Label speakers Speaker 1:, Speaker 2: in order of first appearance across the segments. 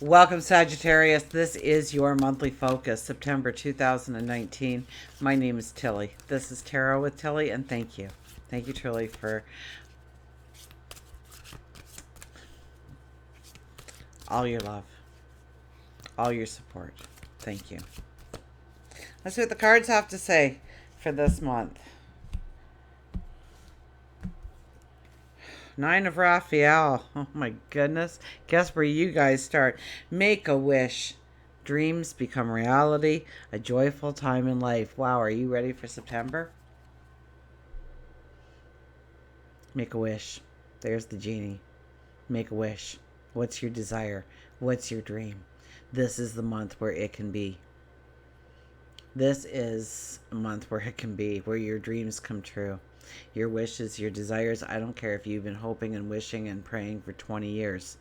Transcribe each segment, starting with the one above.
Speaker 1: Welcome, Sagittarius. This is your monthly focus, September 2019. My name is Tilly. This is Tarot with Tilly, and thank you. Thank you, Tilly, for all your love, all your support. Thank you. Let's see what the cards have to say for this month. Nine of Raphael. Oh my goodness. Guess where you guys start. Make a wish. Dreams become reality. A joyful time in life. Wow, are you ready for September? Make a wish. There's the genie. Make a wish. What's your desire? What's your dream? This is the month where it can be. This is a month where it can be, where your dreams come true. Your wishes, your desires. I don't care if you've been hoping and wishing and praying for 20 years.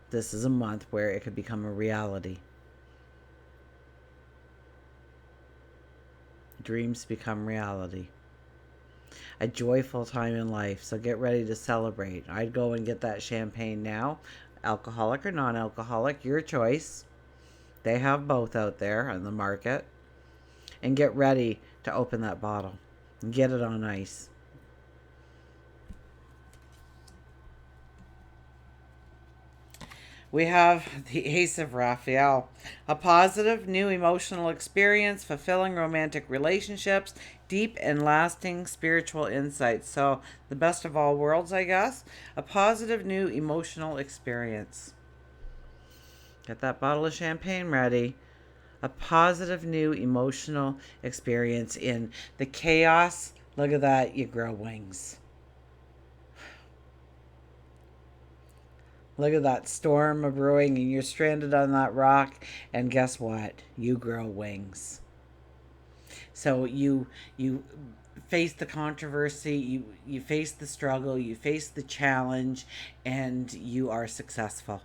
Speaker 1: This is a month where it could become a reality. Dreams become reality. A joyful time in life. So get ready to celebrate. I'd go and get that champagne now. Alcoholic or non-alcoholic, your choice. They have both out there on the market. And get ready to open that bottle. And get it on ice. We have the Ace of Raphael. A positive, new emotional experience, fulfilling romantic relationships, deep and lasting spiritual insights. So, the best of all worlds, I guess. A positive, new emotional experience. Get that bottle of champagne ready. A positive, new emotional experience in the chaos. Look at that, you grow wings. Look at that storm brewing, and you're stranded on that rock, and guess what? You grow wings. So you face the controversy, you face the struggle, you face the challenge, and you are successful.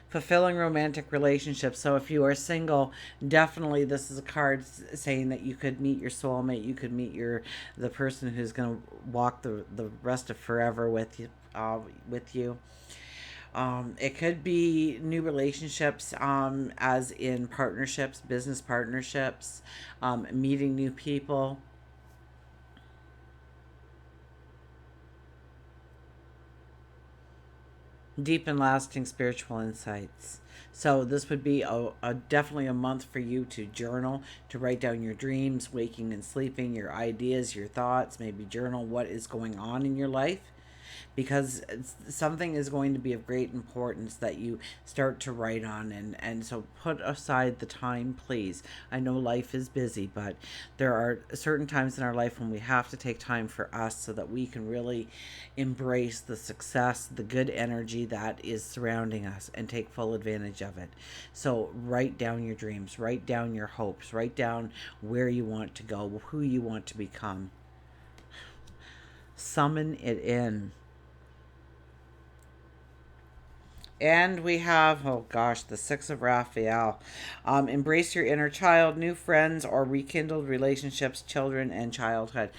Speaker 1: Fulfilling romantic relationships. So if you are single, definitely this is a card saying that you could meet your soulmate. You could meet the person who's going to walk the rest of forever with you. It could be new relationships, as in partnerships, business partnerships, meeting new people. Deep and lasting spiritual insights. So this would be definitely a month for you to journal, to write down your dreams, waking and sleeping, your ideas, your thoughts, maybe journal what is going on in your life, because something is going to be of great importance that you start to write on. And so put aside the time, please. I know life is busy, but there are certain times in our life when we have to take time for us so that we can really embrace the success, the good energy that is surrounding us, and take full advantage of it. So write down your dreams, write down your hopes, write down where you want to go, who you want to become. Summon it in. And we have, oh gosh, the Six of Raphael. Embrace your inner child, new friends, or rekindled relationships, children, and childhood.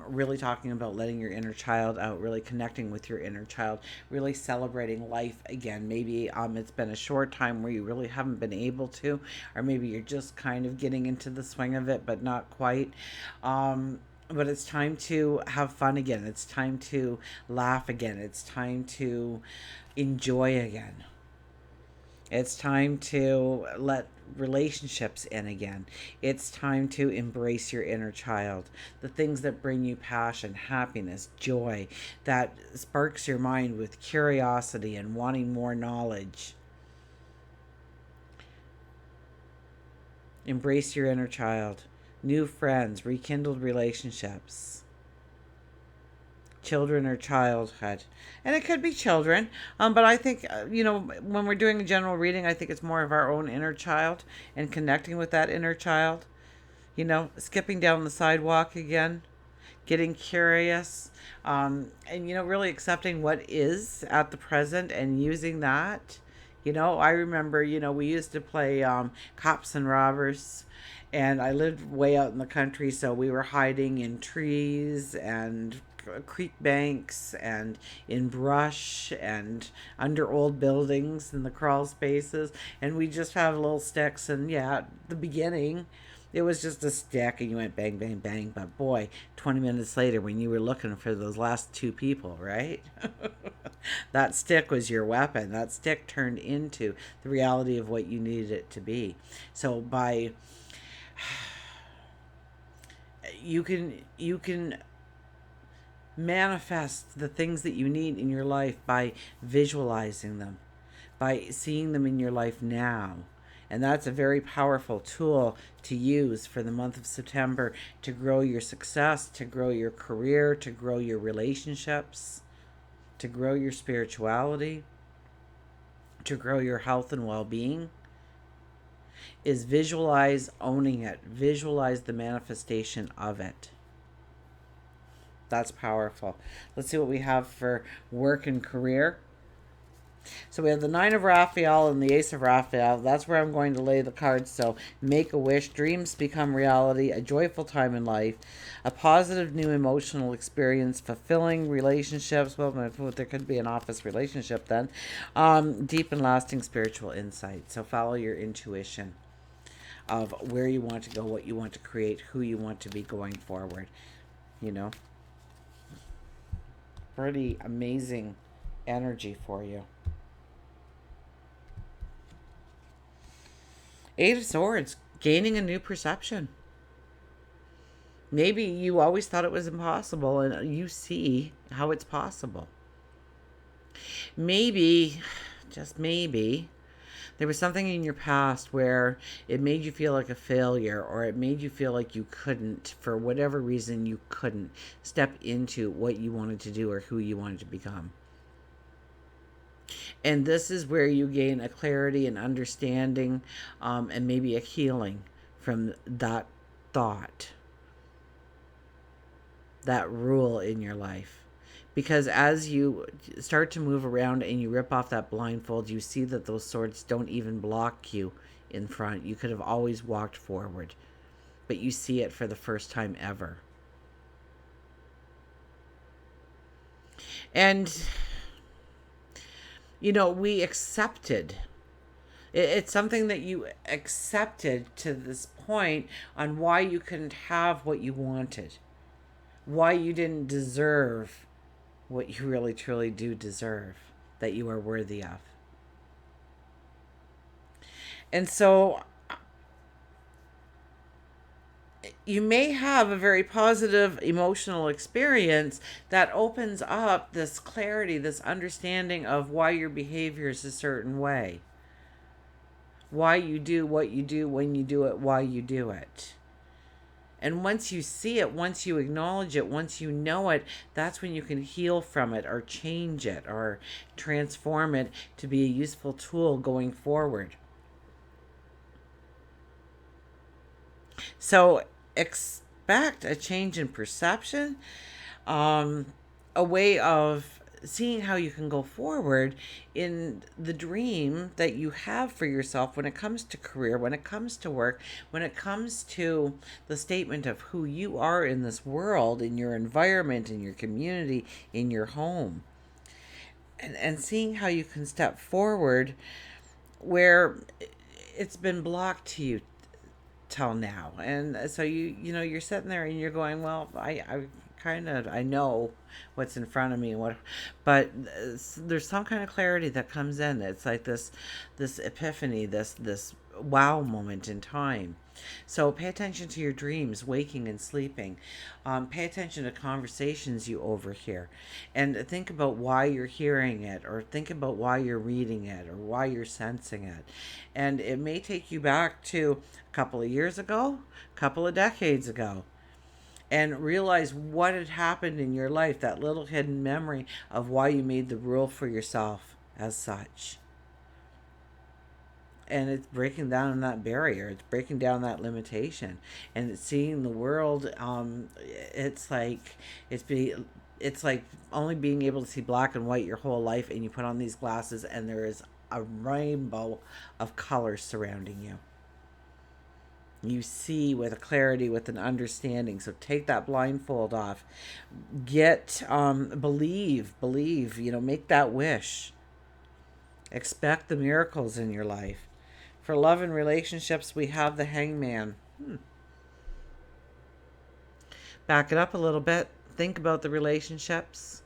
Speaker 1: Really talking about letting your inner child out, really connecting with your inner child, really celebrating life again. Maybe it's been a short time where you really haven't been able to, or maybe you're just kind of getting into the swing of it, but not quite. But it's time to have fun again. It's time to laugh again. It's time to enjoy again. It's time to let relationships in again. It's time to embrace your inner child. The things that bring you passion, happiness, joy, that sparks your mind with curiosity and wanting more knowledge. Embrace your inner child. New friends, rekindled relationships, children or childhood. And it could be children, but I think, when we're doing a general reading, I think it's more of our own inner child and connecting with that inner child. Skipping down the sidewalk again, getting curious, and, really accepting what is at the present and using that. I remember, we used to play cops and robbers, and I lived way out in the country, so we were hiding in trees and creek banks and in brush and under old buildings in the crawl spaces, and we just have little sticks. And yeah, at the beginning, it was just a stick, and you went bang, bang, bang. But boy, 20 minutes later, when you were looking for those last two people, right? That stick was your weapon. That stick turned into the reality of what you needed it to be. So by you can manifest the things that you need in your life by visualizing them, by seeing them in your life now. And that's a very powerful tool to use for the month of September to grow your success, to grow your career, to grow your relationships, to grow your spirituality, to grow your health and well being. Is visualize owning it, visualize the manifestation of it. That's powerful. Let's see what we have for work and career. So we have the Nine of Raphael and the Ace of Raphael. That's where I'm going to lay the cards. So make a wish, dreams become reality, a joyful time in life, a positive new emotional experience, fulfilling relationships. Well, there could be an office relationship then. Deep and lasting spiritual insight. So follow your intuition of where you want to go, what you want to create, who you want to be going forward. You know, pretty amazing energy for you. Eight of Swords, gaining a new perception. Maybe you always thought it was impossible and you see how it's possible. Maybe, just maybe, there was something in your past where it made you feel like a failure, or it made you feel like you couldn't, for whatever reason, you couldn't step into what you wanted to do or who you wanted to become. And this is where you gain a clarity and understanding, and maybe a healing from that thought, that rule in your life. Because as you start to move around and you rip off that blindfold, you see that those swords don't even block you in front. You could have always walked forward, but you see it for the first time ever. And we accepted. It's something that you accepted to this point on why you couldn't have what you wanted, why you didn't deserve what you really truly do deserve, that you are worthy of. And so you may have a very positive emotional experience that opens up this clarity, this understanding of why your behavior is a certain way, why you do what you do, when you do it, why you do it. And once you see it, once you acknowledge it, once you know it, that's when you can heal from it or change it or transform it to be a useful tool going forward. So expect a change in perception, a way of seeing how you can go forward in the dream that you have for yourself when it comes to career, when it comes to work, when it comes to the statement of who you are in this world, in your environment, in your community, in your home. And seeing how you can step forward where it's been blocked to you till now. And so you're sitting there and you're going, well, I know what's in front of me and what, but there's some kind of clarity that comes in. It's like this epiphany, this wow moment in time. So pay attention to your dreams, waking and sleeping. Pay attention to conversations you overhear, and think about why you're hearing it, or think about why you're reading it, or why you're sensing it. And it may take you back to a couple of years ago, a couple of decades ago, and realize what had happened in your life, that little hidden memory of why you made the rule for yourself as such. And it's breaking down that barrier, it's breaking down that limitation, and it's seeing the world. It's like it's like only being able to see black and white your whole life, and you put on these glasses and there is a rainbow of colors surrounding you. You see with a clarity, with an understanding. So take that blindfold off. Get, believe, make that wish. Expect the miracles in your life. For love and relationships, we have the hangman. Back it up a little bit. Think about the relationships.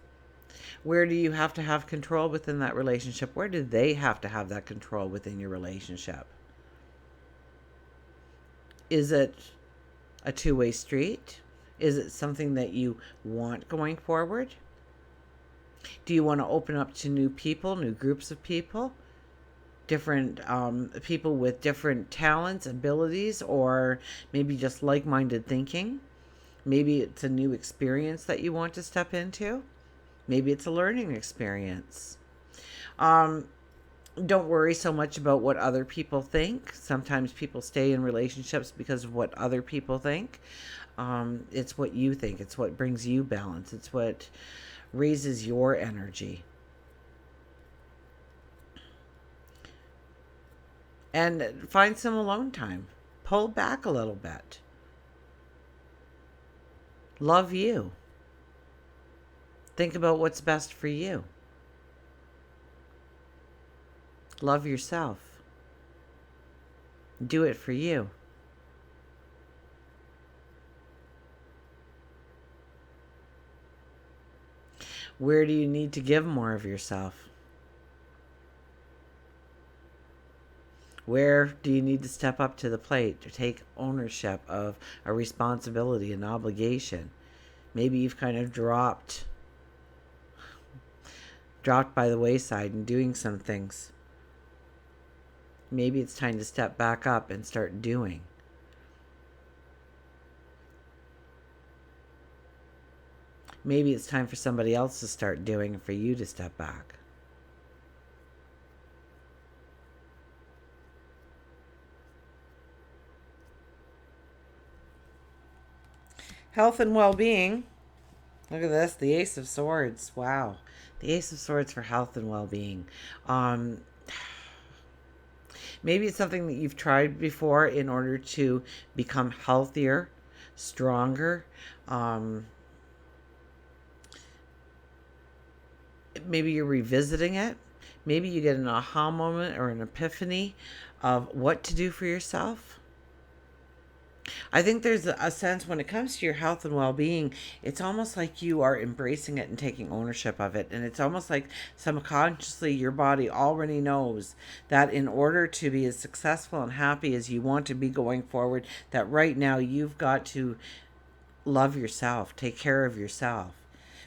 Speaker 1: Where do you have to have control within that relationship? Where do they have to have that control within your relationship? Is it a two-way street? Is it something that you want going forward? Do you want to open up to new people, new groups of people, different people with different talents, abilities, or maybe just like minded thinking? Maybe it's a new experience that you want to step into. Maybe it's a learning experience. Um, don't worry so much about what other people think. Sometimes people stay in relationships because of what other people think. It's what you think, it's what brings you balance, it's what raises your energy. And find some alone time. Pull back a little bit. Love you. Think about what's best for you. Love yourself. Do it for you. Where do you need to give more of yourself? Where do you need to step up to the plate to take ownership of a responsibility, an obligation? Maybe you've kind of dropped by the wayside in doing some things. Maybe it's time to step back up and start doing. Maybe it's time for somebody else to start doing and for you to step back. Health and well-being. Look at this, the Ace of Swords. Wow. The Ace of Swords for health and well-being. Maybe it's something that you've tried before in order to become healthier, stronger. Maybe you're revisiting it. Maybe you get an aha moment or an epiphany of what to do for yourself. I think there's a sense when it comes to your health and well being, it's almost like you are embracing it and taking ownership of it. And it's almost like subconsciously your body already knows that in order to be as successful and happy as you want to be going forward, that right now you've got to love yourself, take care of yourself.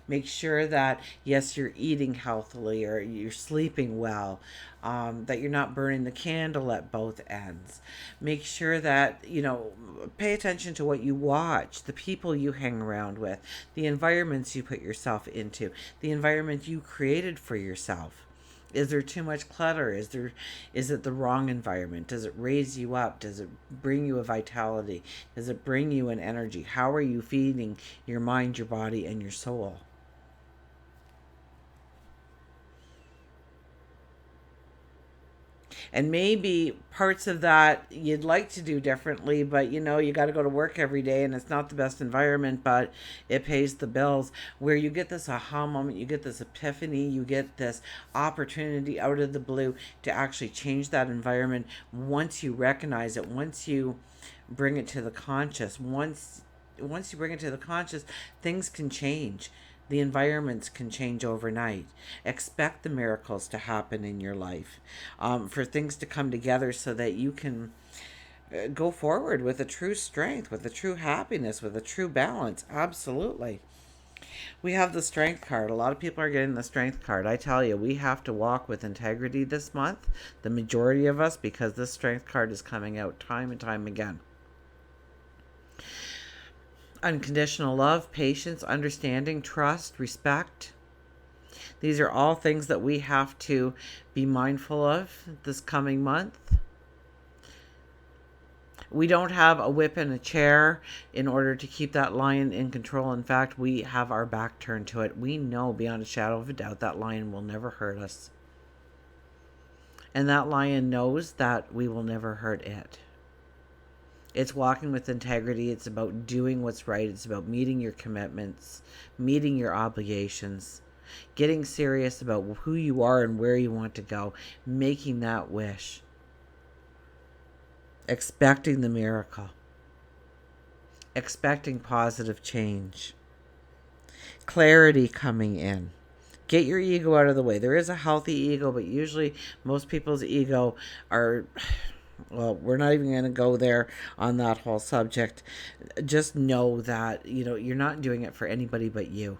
Speaker 1: Make sure that, yes, you're eating healthily or you're sleeping well, that you're not burning the candle at both ends. Make sure that, pay attention to what you watch, the people you hang around with, the environments you put yourself into, the environment you created for yourself. Is there too much clutter? Is it the wrong environment? Does it raise you up? Does it bring you a vitality? Does it bring you an energy? How are you feeding your mind, your body, and your soul? And maybe parts of that you'd like to do differently, but you got to go to work every day and it's not the best environment, but it pays the bills. Where you get this aha moment, you get this epiphany, you get this opportunity out of the blue to actually change that environment once you recognize it, once you bring it to the conscious. Once you bring it to the conscious, things can change. The environments can change overnight. Expect the miracles to happen in your life, for things to come together so that you can go forward with a true strength, with a true happiness, with a true balance. Absolutely. We have the strength card. A lot of people are getting the strength card. I tell you, we have to walk with integrity this month, the majority of us, because this strength card is coming out time and time again. Unconditional love, patience, understanding, trust, respect. These are all things that we have to be mindful of this coming month. We don't have a whip and a chair in order to keep that lion in control. In fact, we have our back turned to it. We know beyond a shadow of a doubt that lion will never hurt us. And that lion knows that we will never hurt it. It's walking with integrity. It's about doing what's right. It's about meeting your commitments, meeting your obligations, getting serious about who you are and where you want to go, making that wish, expecting the miracle, expecting positive change, clarity coming in. Get your ego out of the way. There is a healthy ego, but usually most people's ego are, well, we're not even going to go there on that whole subject. Just know that, you're not doing it for anybody but you.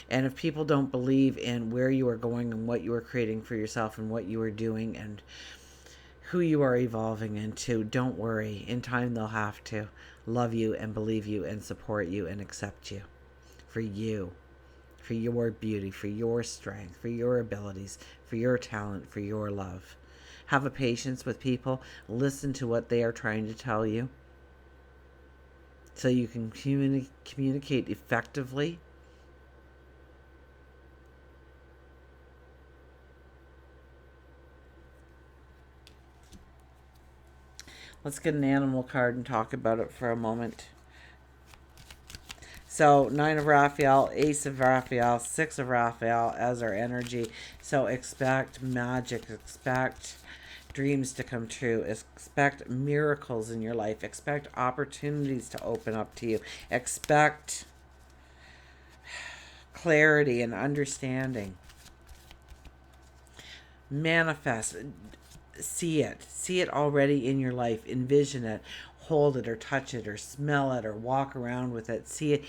Speaker 1: And if people don't believe in where you are going and what you are creating for yourself and what you are doing and who you are evolving into, don't worry. In time, they'll have to love you and believe you and support you and accept you for you, for your beauty, for your strength, for your abilities, for your talent, for your love. Have a patience with people. Listen to what they are trying to tell you so you can communicate effectively. Let's get an animal card and talk about it for a moment. So, Nine of Raphael, Ace of Raphael, Six of Raphael as our energy. So, expect magic, expect dreams to come true, expect miracles in your life, expect opportunities to open up to you, expect clarity and understanding. Manifest, see it already in your life, envision it, hold it or touch it or smell it or walk around with it. See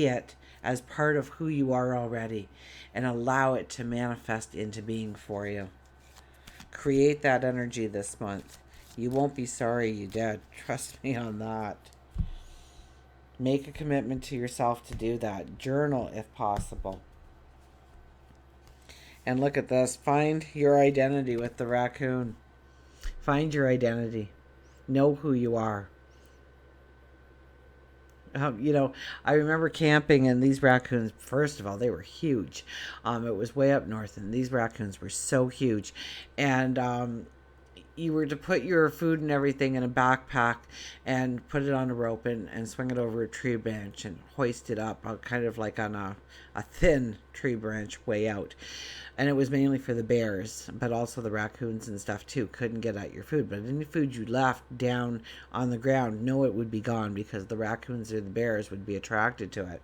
Speaker 1: it as part of who you are already and allow it to manifest into being for you. Create that energy this month. You won't be sorry you did. Trust me on that. Make a commitment to yourself to do that. Journal if possible. And look at this. Find your identity with the raccoon. Find your identity. Know who you are. I remember camping and these raccoons, first of all, they were huge. It was way up north and these raccoons were so huge. And you were to put your food and everything in a backpack and put it on a rope and swing it over a tree branch and hoist it up, kind of like on a thin tree branch way out. And it was mainly for the bears, but also the raccoons and stuff too couldn't get at your food. But any food you left down on the ground, know it would be gone because the raccoons or the bears would be attracted to it.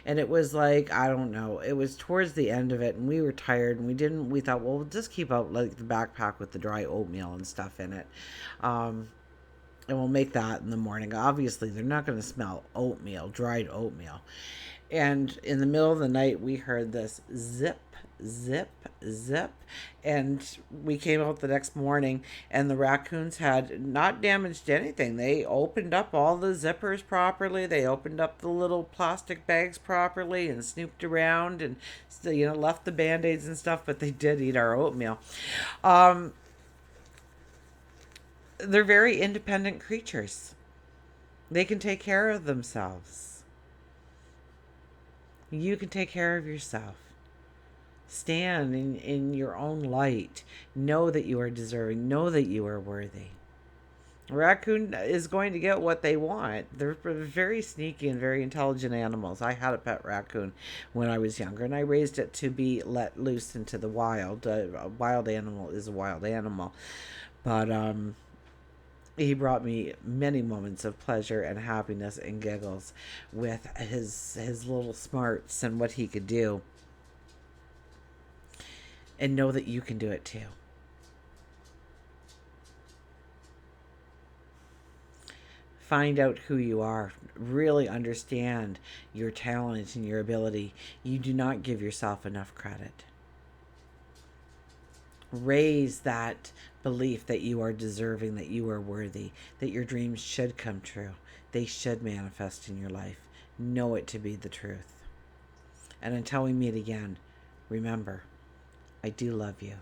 Speaker 1: And it was like, I don't know, it was towards the end of it and we were tired and we thought, well, we'll just keep out like the backpack with the dry oatmeal and stuff in it. And we'll make that in the morning. Obviously, they're not going to smell oatmeal, dried oatmeal. And in the middle of the night, we heard this zip, zip, zip. And we came out the next morning, and the raccoons had not damaged anything. They opened up all the zippers properly. They opened up the little plastic bags properly and snooped around and, left the Band-Aids and stuff, but they did eat our oatmeal. They're very independent creatures. They can take care of themselves. You can take care of yourself. Stand in your own light. Know that you are deserving. Know that you are worthy. A raccoon is going to get what they want. They're very sneaky and very intelligent animals. I had a pet raccoon when I was younger, and I raised it to be let loose into the wild. A wild animal is a wild animal. But he brought me many moments of pleasure and happiness and giggles with his little smarts and what he could do. And know that you can do it too. Find out who you are. Really understand your talent and your ability. You do not give yourself enough credit. Raise that belief that you are deserving, that you are worthy, that your dreams should come true. They should manifest in your life. Know it to be the truth. And until we meet again, remember, I do love you.